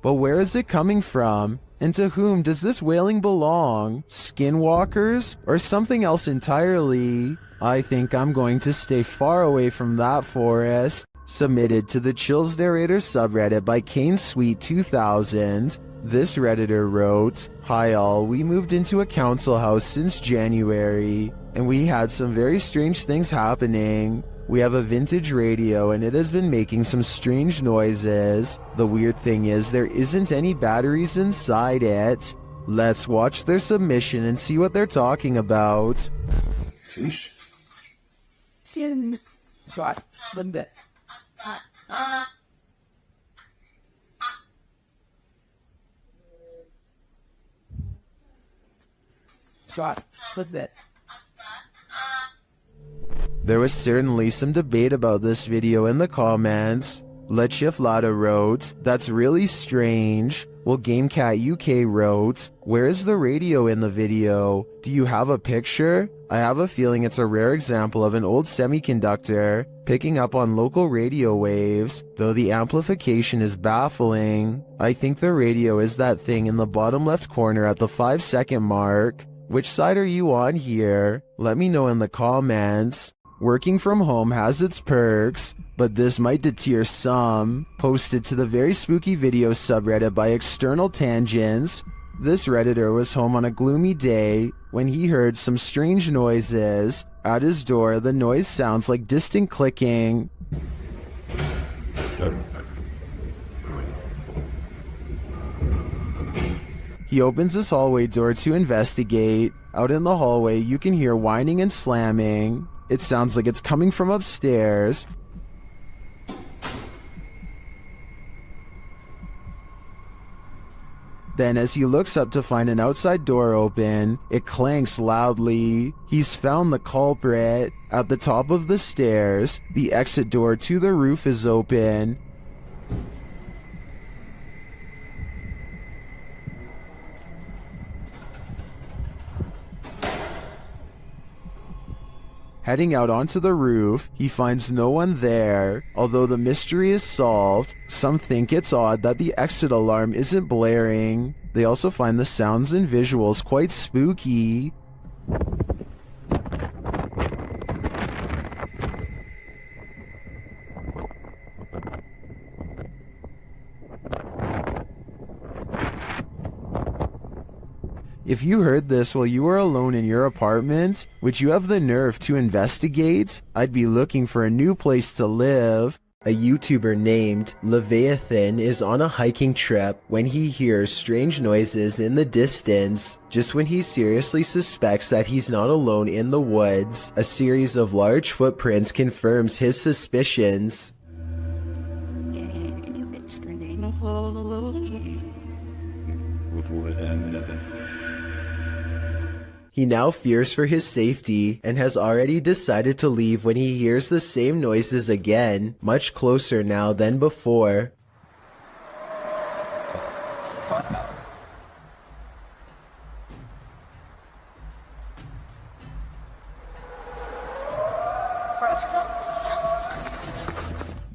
But where is it coming from? And to whom does this wailing belong? Skinwalkers? Or something else entirely? I think I'm going to stay far away from that forest. Submitted to the Chills Narrator subreddit by KaneSweet2000. This Redditor wrote, "Hi all, we moved into a council house since January, and we had some very strange things happening. We have a vintage radio and it has been making some strange noises. The weird thing is there isn't any batteries inside it." Let's watch their submission and see what they're talking about. Fish. Shot. One bit. Shot. What's that? There was certainly some debate about this video in the comments. Lechiflada wrote, "That's really strange." While GameCat UK wrote, "Where is the radio in the video? Do you have a picture? I have a feeling it's a rare example of an old semiconductor picking up on local radio waves, though the amplification is baffling. I think the radio is that thing in the bottom left corner at the 5-second mark. Which side are you on here? Let me know in the comments. Working from home has its perks, but this might deter some." Posted to the Very Spooky Video subreddit by External Tangents. This Redditor was home on a gloomy day when he heard some strange noises. At his door, the noise sounds like distant clicking. He opens his hallway door to investigate. Out in the hallway, you can hear whining and slamming. It sounds like it's coming from upstairs. Then as he looks up to find an outside door open, it clanks loudly. He's found the culprit. At the top of the stairs, the exit door to the roof is open. Heading out onto the roof, he finds no one there. Although the mystery is solved, some think it's odd that the exit alarm isn't blaring. They also find the sounds and visuals quite spooky. If you heard this while you were alone in your apartment, would you have the nerve to investigate? I'd be looking for a new place to live. A YouTuber named Leviathan is on a hiking trip when he hears strange noises in the distance. Just when he seriously suspects that he's not alone in the woods, a series of large footprints confirms his suspicions. He now fears for his safety and has already decided to leave when he hears the same noises again, much closer now than before.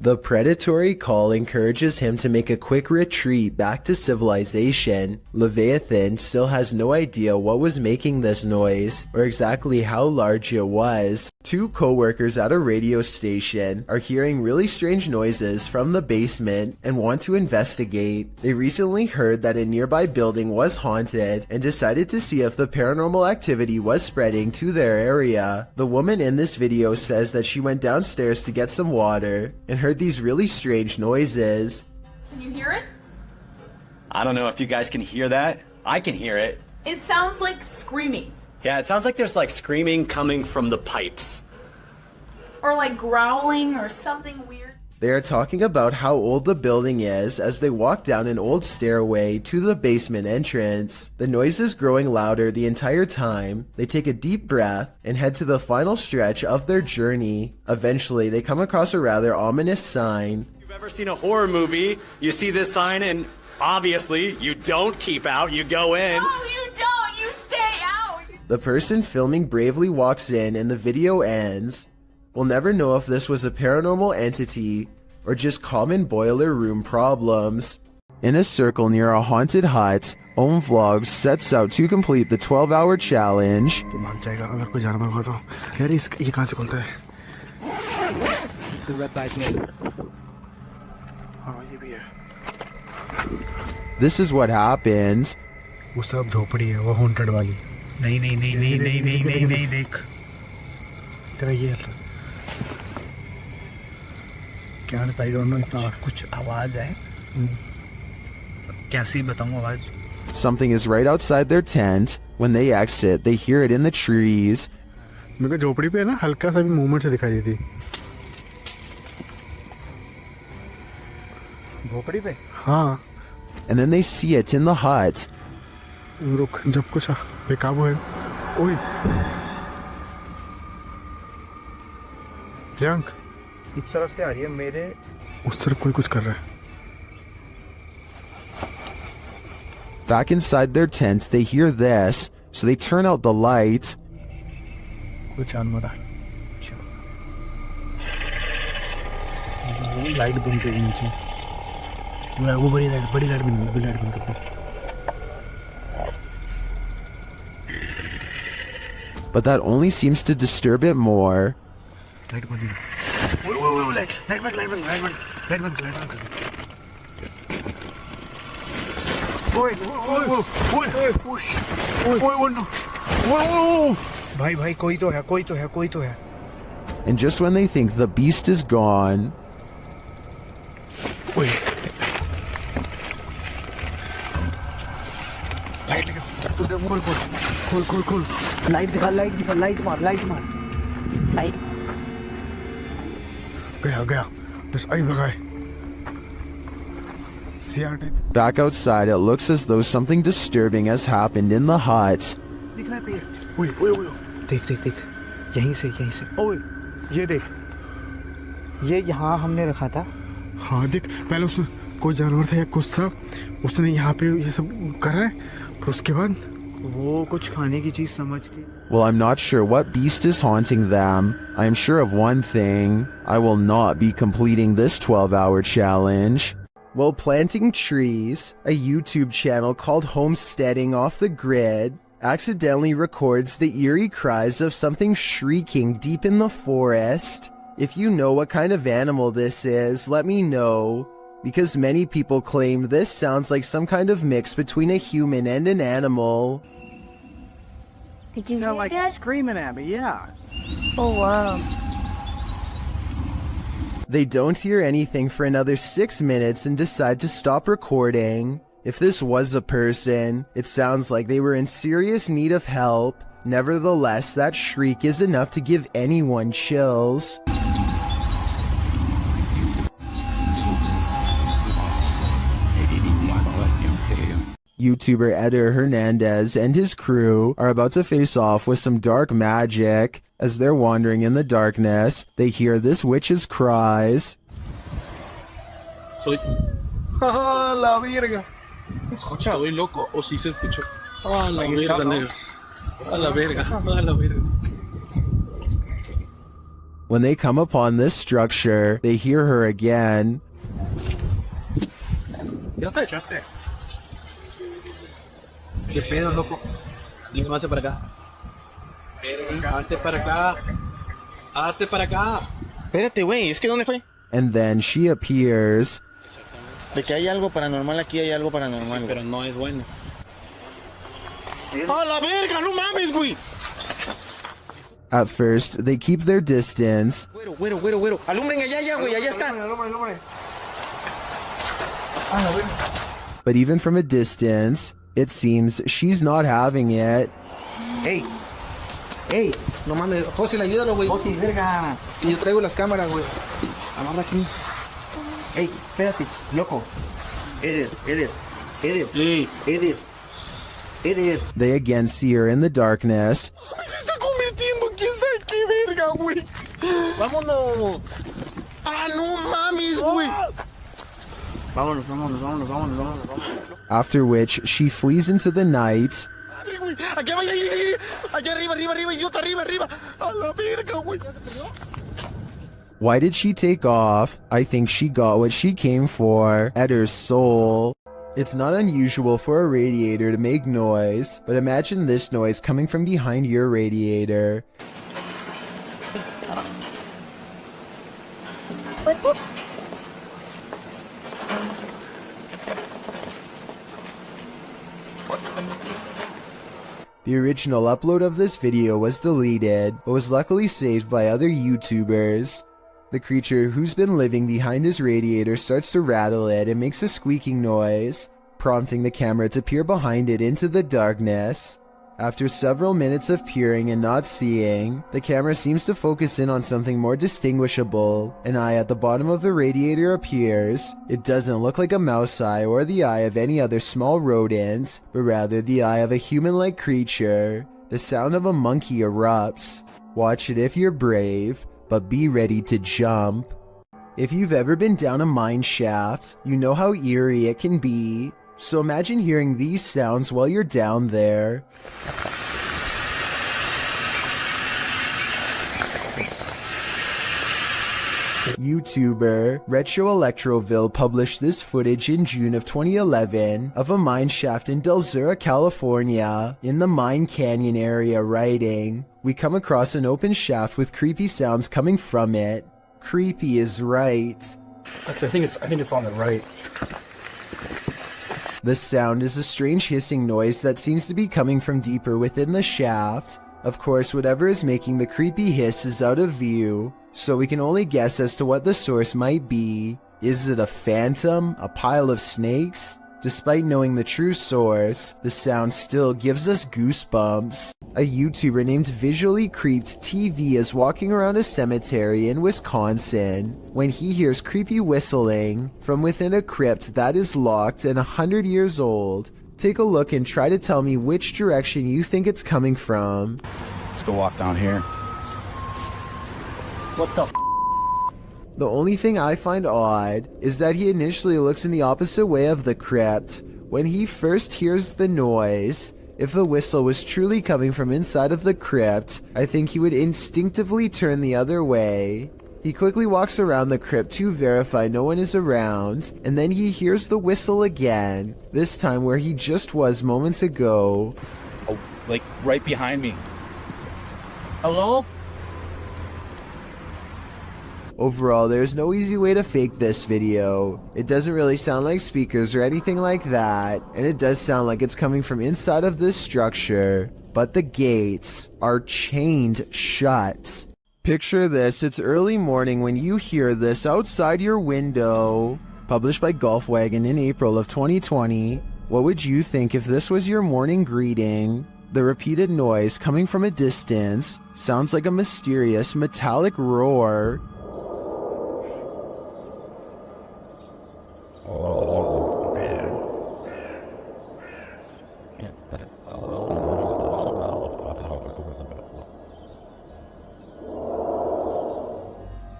The predatory call encourages him to make a quick retreat back to civilization. Leviathan still has no idea what was making this noise, or exactly how large it was. Two co-workers at a radio station are hearing really strange noises from the basement and want to investigate. They recently heard that a nearby building was haunted and decided to see if the paranormal activity was spreading to their area. The woman in this video says that she went downstairs to get some water and heard these really strange noises. Can you hear it? I don't know if you guys can hear that. I can hear it. It sounds like screaming. Yeah, it sounds like there's like screaming coming from the pipes. Or like growling or something weird. They are talking about how old the building is as they walk down an old stairway to the basement entrance. The noise is growing louder the entire time. They take a deep breath and head to the final stretch of their journey. Eventually, they come across a rather ominous sign. If you've ever seen a horror movie, you see this sign and obviously you don't keep out, you go in. No, you don't! You stay out! The person filming bravely walks in and the video ends. We'll never know if this was a paranormal entity or just common boiler room problems. In a circle near a haunted hut, Om Vlogs sets out to complete the 12-hour challenge. This is what happened. वो सब झोपड़ी है वो haunted वाली नहीं नहीं नहीं नहीं नहीं नहीं नहीं नहीं देख तेरा ये क्या I don't know इतना कुछ आवाज है कैसे बताऊं आवाज. Something is right outside their tent. When they exit, they hear it in the trees. मेरे को झोपड़ी पे ना हल्का सा भी मूवमेंट से दिखाई देती. झोपड़ी पे? हाँ. And then they see it in the hut. रुक जब कुछ बेकाबू है. ओए. प्रियंक. इस तरफ से आ रही है मेरे. उस तरफ कोई कुछ कर रहा है. Back inside their tent, they hear this, so they turn out the light. कुछ जानवर है. लाइट बंद कर नीचे. वो बड़ी लाइट बंद कर. But that only seems to disturb it more. Light बंद. वो लाइट बंद. भाई कोई तो है. And just when they think the beast is gone, खोल लाइट दिखा लाइट मार गया बस आई भगाए. back outside, it looks as though something disturbing has happened in the hut. दिख रहा है पेड़. देख यहीं से ओए ये देख ये यहाँ हमने रखा था. हाँ देख पहले उसने कोई जानवर था या कुछ था उसने यहाँ पे ये सब करा है फिर उसके बाद वो कुछ खाने की चीज समझ के. Well, I'm not sure what beast is haunting them. I am sure of one thing. I will not be completing this 12-hour challenge. While planting trees, a YouTube channel called Homesteading Off the Grid accidentally records the eerie cries of something shrieking deep in the forest. If you know what kind of animal this is, let me know, because many people claim this sounds like some kind of mix between a human and an animal. You sound like screaming at me, yeah. Oh wow. They don't hear anything for another 6 minutes and decide to stop recording. If this was a person, it sounds like they were in serious need of help. Nevertheless, that shriek is enough to give anyone chills. YouTuber Eder Hernandez and his crew are about to face off with some dark magic. As they're wandering in the darkness, they hear this witch's cries. Soy... ¡Ah, la verga! Estoy loco, o si se escuchó. ¡Ah, la verga, negro! ¡Ah, la verga! ¡Ah, la verga! When they come upon this structure, they hear her again. ¿Ya te echaste? ¿Qué pedo, loco? Dime más para acá. Hazte para acá. Hazte para acá. Espérate, güey, es que ¿dónde fue? And then she appears. De que hay algo paranormal aquí, hay algo paranormal. Pero no es bueno. ¡A la verga! ¡No mames, güey! At first, they keep their distance. Güero. Alumbren allá, güey, allá está. Alumbre. Ah, la verga. But even from a distance, it seems she's not having it. Hey, hey, no mames, Fósil, ayúdalo, güey. Fósil, verga. Que yo traigo las cámaras, güey. Amarra aquí. Hey, espérate, loco. Edit. They again see her in the darkness. Se está convirtiendo en quién sabe qué verga, güey. Vámonos. Ah, no mames, güey. Vámonos. After which, she flees into the night. Aquí arriba, idiota, arriba. A la verga, güey. Why did she take off? I think she got what she came for, at her soul. It's not unusual for a radiator to make noise, but imagine this noise coming from behind your radiator. The original upload of this video was deleted, but was luckily saved by other YouTubers. The creature who's been living behind his radiator starts to rattle it and makes a squeaking noise, prompting the camera to peer behind it into the darkness. After several minutes of peering and not seeing, the camera seems to focus in on something more distinguishable. An eye at the bottom of the radiator appears. It doesn't look like a mouse eye or the eye of any other small rodent, but rather the eye of a human-like creature. The sound of a monkey erupts. Watch it if you're brave, but be ready to jump. If you've ever been down a mine shaft, you know how eerie it can be. So imagine hearing these sounds while you're down there. YouTuber Retro Electroville published this footage in June of 2011 of a mine shaft in Del Sur, California, in the Mine Canyon area, writing, "We come across an open shaft with creepy sounds coming from it." Creepy is right. Actually, I think it's on the right. The sound is a strange hissing noise that seems to be coming from deeper within the shaft. Of course, whatever is making the creepy hiss is out of view, so we can only guess as to what the source might be. Is it a phantom? A pile of snakes? Despite knowing the true source, the sound still gives us goosebumps. A YouTuber named Visually Creeped TV is walking around a cemetery in Wisconsin when he hears creepy whistling from within a crypt that is locked and 100 years old. Take a look and try to tell me which direction you think it's coming from. Let's go walk down here. What the f? The only thing I find odd is that he initially looks in the opposite way of the crypt. When he first hears the noise, if the whistle was truly coming from inside of the crypt, I think he would instinctively turn the other way. He quickly walks around the crypt to verify no one is around, and then he hears the whistle again, this time where he just was moments ago. Oh, like right behind me. Hello? Overall, there's no easy way to fake this video. It doesn't really sound like speakers or anything like that, and it does sound like it's coming from inside of this structure, but the gates are chained shut. Picture this, it's early morning when you hear this outside your window. Published by Golfwagon in April of 2020. What would you think if this was your morning greeting? The repeated noise coming from a distance sounds like a mysterious metallic roar.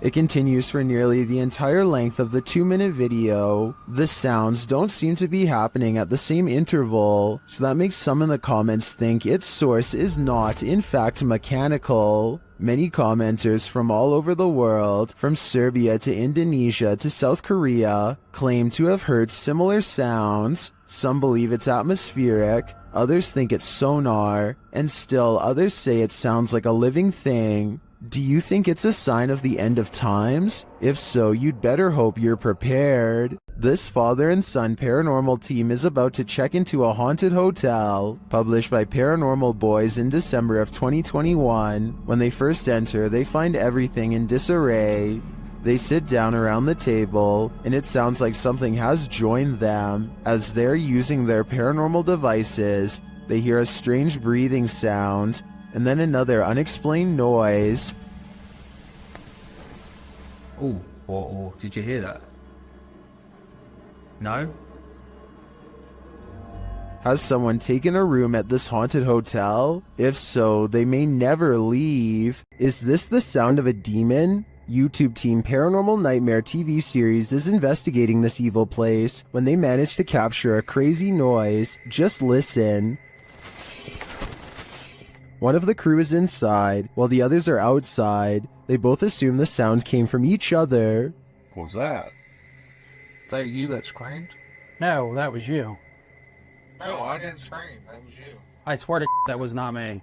It continues for nearly the entire length of the 2-minute video. The sounds don't seem to be happening at the same interval, so that makes some in the comments think its source is not, in fact, mechanical. Many commenters from all over the world, from Serbia to Indonesia to South Korea, claim to have heard similar sounds. Some believe it's atmospheric, others think it's sonar, and still others say it sounds like a living thing. Do you think it's a sign of the end of times? If so, you'd better hope you're prepared. This father and son paranormal team is about to check into a haunted hotel, published by Paranormal Boys in December of 2021. When they first enter, they find everything in disarray. They sit down around the table, and it sounds like something has joined them. As they're using their paranormal devices, they hear a strange breathing sound, and then another unexplained noise. Oh, did you hear that? No? Has someone taken a room at this haunted hotel? If so, they may never leave. Is this the sound of a demon? YouTube team Paranormal Nightmare TV series is investigating this evil place when they manage to capture a crazy noise. Just listen. One of the crew is inside, while the others are outside. They both assume the sound came from each other. What was that? Is that you that screamed? No, that was you. No, I didn't scream. That was you. I swear to that was not me.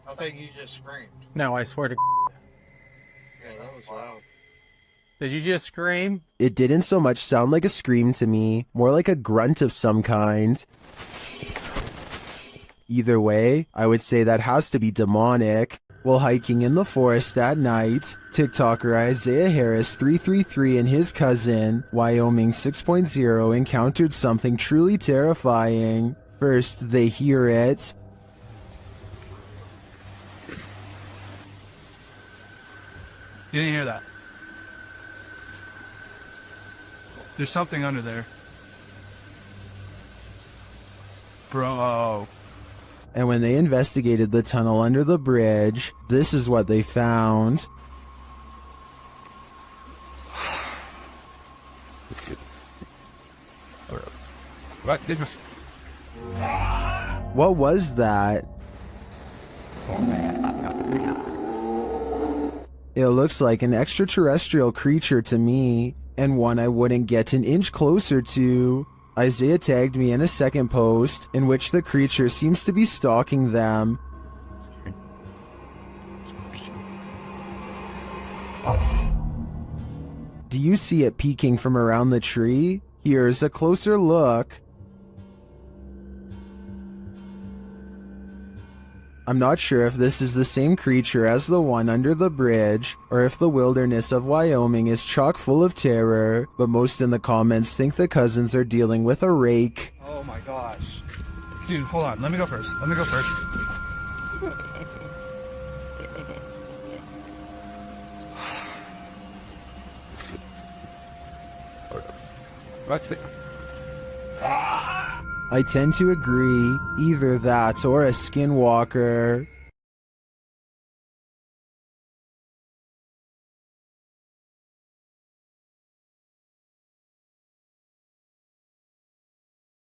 I think you just screamed. No, I swear to Yeah, that was loud. Did you just scream? It didn't so much sound like a scream to me, more like a grunt of some kind. Either way, I would say that has to be demonic. While hiking in the forest at night, TikToker Isaiah Harris 333 and his cousin, Wyoming 6.0, encountered something truly terrifying. First, they hear it. You didn't hear that. There's something under there. Bro. And when they investigated the tunnel under the bridge, this is what they found. What was that? It looks like an extraterrestrial creature to me, and one I wouldn't get an inch closer to. Isaiah tagged me in a second post, in which the creature seems to be stalking them. Do you see it peeking from around the tree? Here's a closer look. I'm not sure if this is the same creature as the one under the bridge, or if the wilderness of Wyoming is chock full of terror, but most in the comments think the cousins are dealing with a rake. Oh my gosh. Dude, hold on. Let me go first. I tend to agree, either that or a skinwalker.